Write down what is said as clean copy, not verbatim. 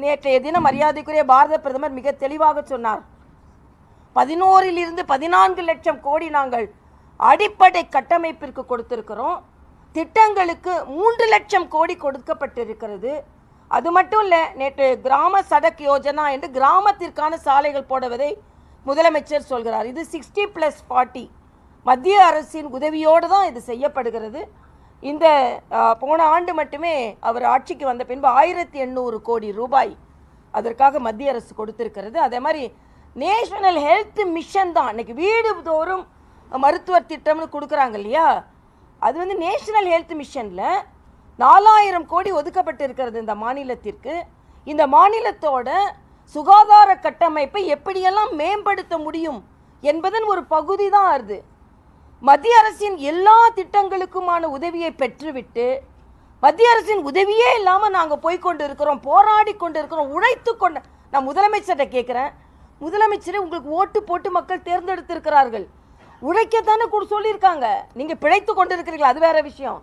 நேற்றைய தினம் மரியாதைக்குரிய பாரத பிரதமர் மிக தெளிவாக சொன்னார். 11 14 லட்சம் கோடி நாங்கள் அடிப்படை கட்டமைப்பிற்கு கொடுத்திருக்கிறோம். திட்டங்களுக்கு 3 லட்சம் கோடி கொடுக்கப்பட்டிருக்கிறது. அது மட்டும் இல்லை, நேற்று கிராம சடக் யோஜனா என்று கிராமத்திற்கான சாலைகள் போடுவதை முதலமைச்சர் சொல்கிறார். இது 60+40 மத்திய அரசின் உதவியோடு தான் இது செய்யப்படுகிறது. இந்த போன ஆண்டு மட்டுமே அவர் ஆட்சிக்கு வந்த பின்பு 1800 கோடி ரூபாய் அதற்காக மத்திய அரசு கொடுத்திருக்கிறது. அதே மாதிரி நேஷனல் ஹெல்த் மிஷன் தான் இன்னைக்கு வீடு தோறும் மருத்துவர் திட்டம்னு கொடுக்குறாங்க இல்லையா, அது வந்து நேஷனல் ஹெல்த் மிஷனில் 4000 கோடி ஒதுக்கப்பட்டு இருக்கிறது இந்த மாநிலத்திற்கு. இந்த மாநிலத்தோட சுகாதார கட்டமைப்பை எப்படியெல்லாம் மேம்படுத்த முடியும் என்பதன் ஒரு பகுதி தான் அது. மத்திய அரசின் எல்லா திட்டங்களுக்குமான உதவியை பெற்றுவிட்டு மத்திய அரசின் உதவியே இல்லாமல் நாங்கள் போய்கொண்டு இருக்கிறோம், போராடி கொண்டு இருக்கிறோம், உழைத்து கொண்டு. நான் முதலமைச்சர்கிட்ட கேட்குறேன், முதலமைச்சரை உங்களுக்கு ஓட்டு போட்டு மக்கள் தேர்ந்தெடுத்திருக்கிறார்கள், உழைக்கத்தானே கூட சொல்லியிருக்காங்க. நீங்கள் பிழைத்து கொண்டு இருக்கிறீங்களா, அது வேற விஷயம்.